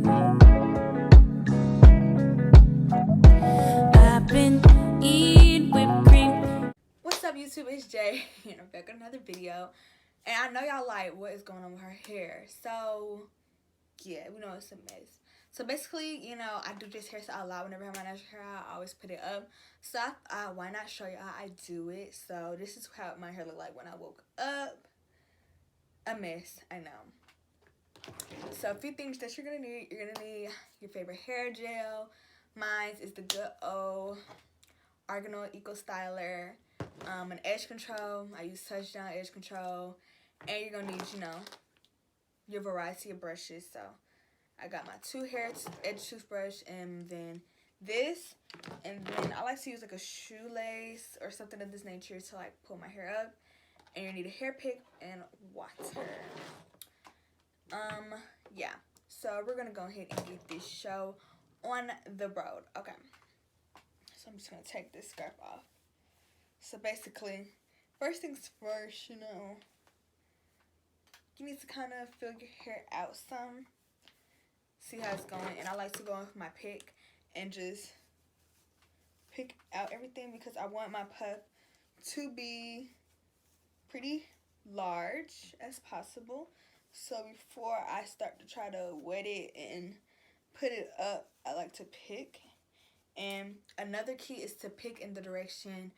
I've been eating whipped cream. What's up, YouTube? It's Jay, and I'm back with another video. And I know y'all like what is going on with her hair. So, yeah, we know it's a mess. So basically, you know, I do this hairstyle a lot whenever I have my natural hair out. I always put it up. So why not show you how I do it? So this is how my hair looked like when I woke up. A mess, I know. So a few things that you're gonna need. You're gonna need your favorite hair gel. Mine is the good old Arganol Eco Styler. An edge control. I use Touchdown edge control. And you're gonna need, you know, your variety of brushes. So I got my 2 hair edge toothbrush, and then this, and then I like to use like a shoelace or something of this nature to like pull my hair up. And you need a hair pick and water. Yeah. So we're gonna go ahead and get this show on the road. Okay. So I'm just gonna take this scarf off. So basically, first things first, you know, you need to kind of fill your hair out some. See how it's going. And I like to go with my pick and just pick out everything because I want my puff to be pretty large as possible. So before I start to try to wet it and put it up, I like to pick. And another key is to pick in the direction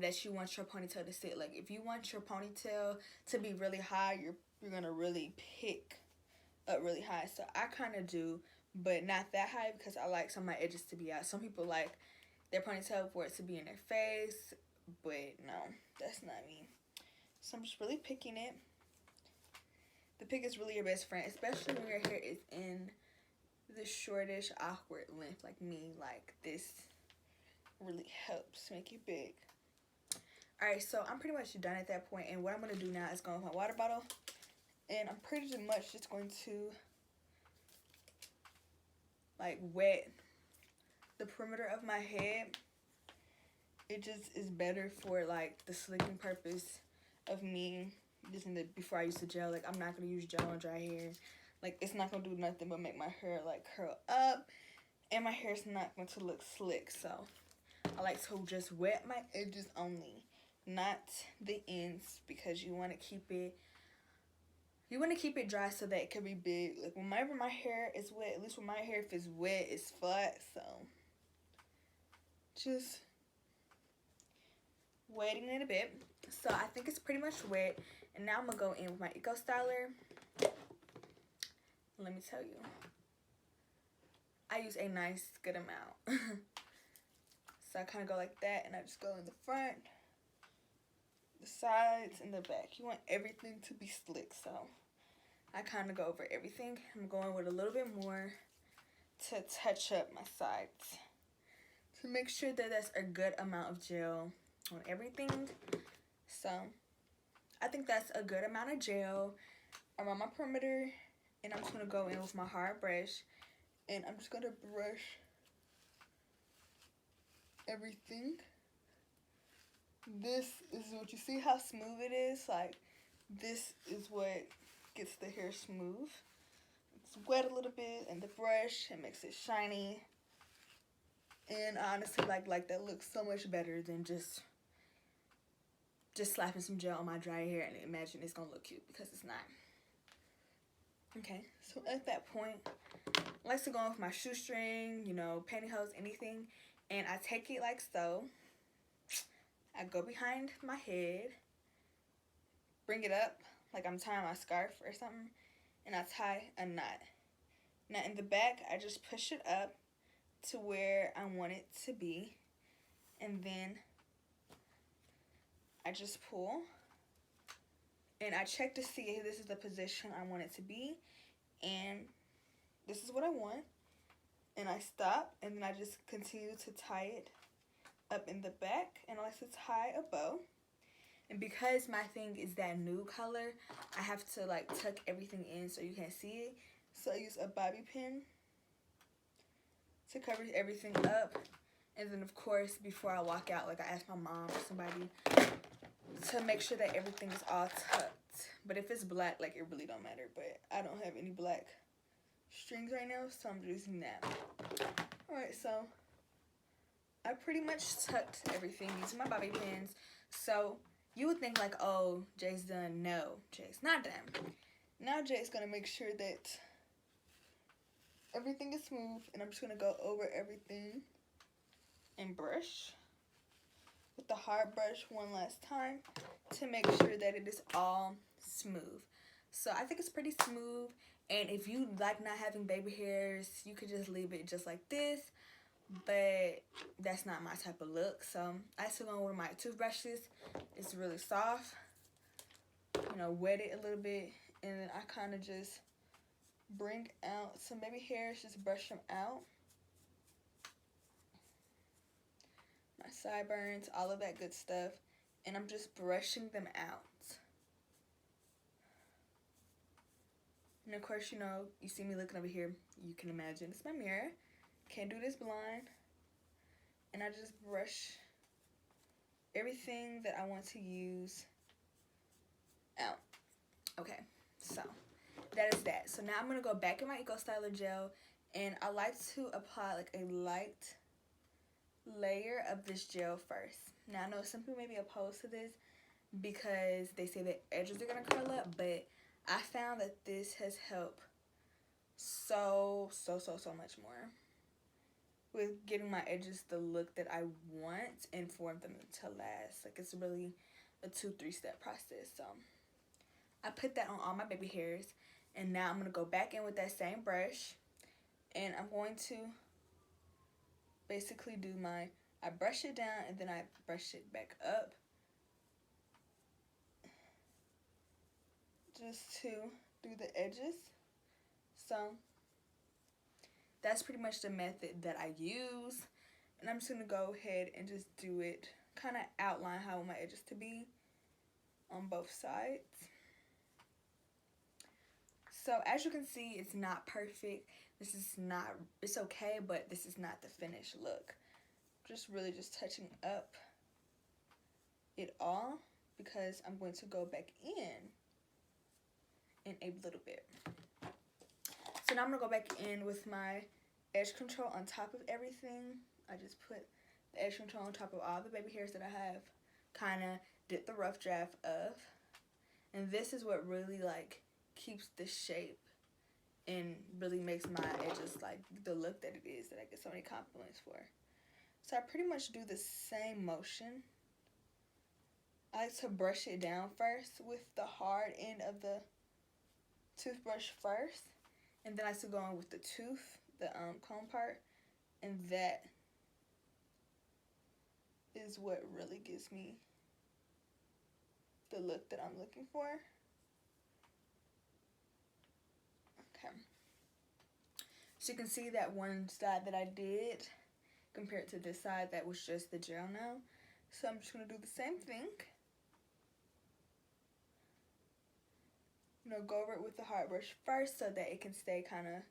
that you want your ponytail to sit. Like if you want your ponytail to be really high, you're gonna really pick up really high. So I kind of do, but not that high because I like some of my edges to be out. Some people like their ponytail for it to be in their face, but no, that's not me. So I'm just really picking it. The pick is really your best friend, especially when your hair is in the shortish, awkward length like me. Like this really helps make it big. Alright, so I'm pretty much done at that point, and what I'm going to do now is go with my water bottle, and I'm pretty much just going to like wet the perimeter of my head. It just is better for like the slicking purpose of me using it before I use the gel. Like I'm not going to use gel on dry hair. Like it's not going to do nothing but make my hair like curl up, and my hair's not going to look slick. So I like to just wet my edges only, not the ends, because you want to keep it dry so that it can be big. Like whenever my hair is wet, at least with my hair, if it's wet, it's flat. So just wetting it a bit. So I think it's pretty much wet, and now I'm gonna go in with my Eco Styler. Let me tell you, I use a nice good amount. So I kind of go like that, and I just go in the front, the sides, and the back. You want everything to be slick, so I kind of go over everything. I'm going with a little bit more to touch up my sides, to make sure that that's a good amount of gel on everything. So I think that's a good amount of gel around my perimeter, and I'm just going to go in with my hard brush, and I'm just going to brush everything. This is what you see how smooth it is. Like this is what gets the hair smooth. It's wet a little bit, and the brush, it makes it shiny. And I honestly like that looks so much better than just slapping some gel on my dry hair and imagine it's gonna look cute, because it's not. Okay, so at that point, I like to go with my shoestring, you know, pantyhose, anything, and I take it like so. I go behind my head, bring it up like I'm tying my scarf or something, and I tie a knot. Now in the back, I just push it up to where I want it to be, and then I just pull, and I check to see if this is the position I want it to be, and this is what I want, and I stop, and then I just continue to tie it up in the back, and I like to tie a bow. And because my thing is that nude color, I have to like tuck everything in so you can't see it. So I use a bobby pin to cover everything up. And then of course, before I walk out, like I ask my mom or somebody to make sure that everything is all tucked. But if it's black, like it really don't matter. But I don't have any black strings right now, so I'm using that. Alright, so I pretty much tucked everything using my bobby pins. So you would think like, oh, Jay's done. No, Jay's not done. Now Jay's gonna make sure that everything is smooth, and I'm just gonna go over everything and brush with the hard brush one last time to make sure that it is all smooth. So I think it's pretty smooth, and if you like not having baby hairs, you could just leave it just like this, but that's not my type of look. So I still go with my toothbrushes. It's really soft, you know, wet it a little bit, and then I kind of just bring out some baby hairs, just brush them out. My sideburns, all of that good stuff, and I'm just brushing them out. And of course, you know, you see me looking over here, you can imagine it's my mirror. Can't do this blind. And I just brush everything that I want to use out. Okay, so that is that. So now I'm gonna go back in my Eco Styler gel, and I like to apply like a light layer of this gel first. Now I know some people may be opposed to this because they say the edges are gonna curl up, but I found that this has helped so much more with getting my edges the look that I want and for them to last. Like, it's really a 2-3 step process. So I put that on all my baby hairs, and now I'm gonna go back in with that same brush, and I'm going to basically do I brush it down and then I brush it back up just to do the edges. So that's pretty much the method that I use, and I'm just gonna go ahead and just do it, kind of outline how I want my edges to be on both sides. So as you can see, it's not perfect. This is not, it's okay, but this is not the finished look. Just really just touching up it all because I'm going to go back in a little bit. So now I'm gonna go back in with my edge control on top of everything. I just put the edge control on top of all the baby hairs that I have, kind of did the rough draft of. And this is what really like keeps the shape and really makes my edges like the look that it is that I get so many compliments for. So I pretty much do the same motion. I like to brush it down first with the hard end of the toothbrush first, and then I still go in with the tooth, the comb part, and that is what really gives me the look that I'm looking for. Okay. So you can see that one side that I did compared to this side that was just the gel now. So I'm just going to do the same thing. You know, go over it with the hard brush first so that it can stay kind of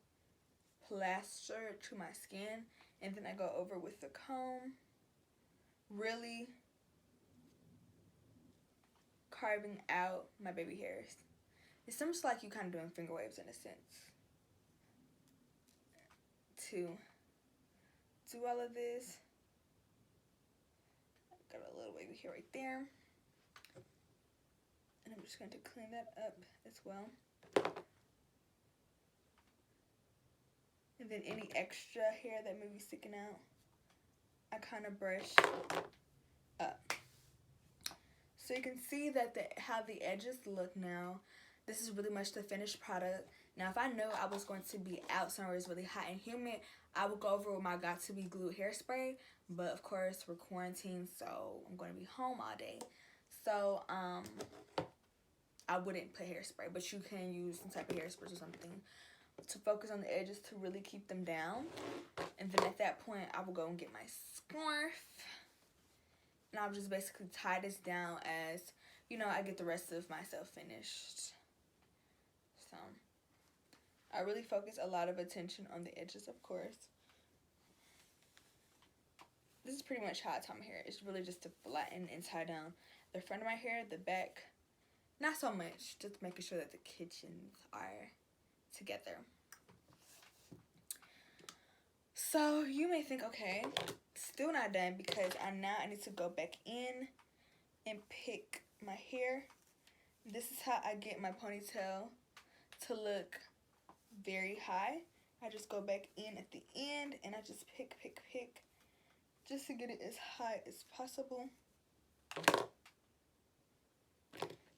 plastered to my skin. And then I go over with the comb, really carving out my baby hairs. It's almost like you kind of doing finger waves in a sense to do all of this. I've got a little baby hair right there. And I'm just going to clean that up as well. And then any extra hair that may be sticking out, I kind of brush up. So you can see that how the edges look now. This is really much the finished product. Now, if I know I was going to be out somewhere it's really hot and humid, I would go over with my Got To Be Glued hairspray. But of course, we're quarantined, so I'm going to be home all day. So I wouldn't put hairspray, but you can use some type of hairspray or something to focus on the edges to really keep them down. And then at that point, I will go and get my scarf. And I'll just basically tie this down as, you know, I get the rest of myself finished. So I really focus a lot of attention on the edges, of course. This is pretty much how I tie my hair. It's really just to flatten and tie down the front of my hair, the back. Not so much, just making sure that the kitchens are together. So you may think, okay, still not done, because I need to go back in and pick my hair. This is how I get my ponytail to look very high. I just go back in at the end and I just pick just to get it as high as possible.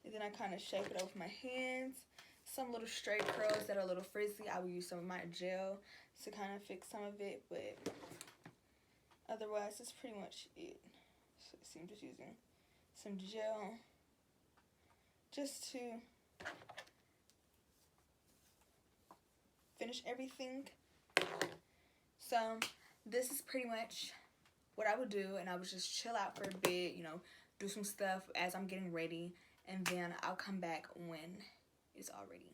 And then I kind of shape it over my hands. Some little straight curls that are a little frizzy, I will use some of my gel to kind of fix some of it, but otherwise that's pretty much it. So I'm just using some gel just to finish everything. So this is pretty much what I would do, and I would just chill out for a bit, you know, do some stuff as I'm getting ready, and then I'll come back when it's all ready.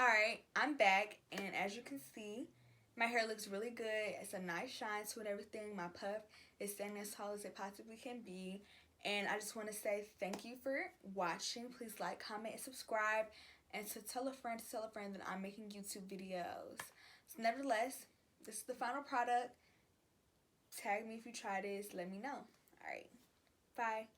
Alright, I'm back, and as you can see, my hair looks really good. It's a nice shine to it, everything. My puff is standing as tall as it possibly can be. And I just want to say thank you for watching. Please like, comment, and subscribe. And to tell a friend that I'm making YouTube videos. So nevertheless, this is the final product. Tag me if you try this. Let me know. Alright. Bye.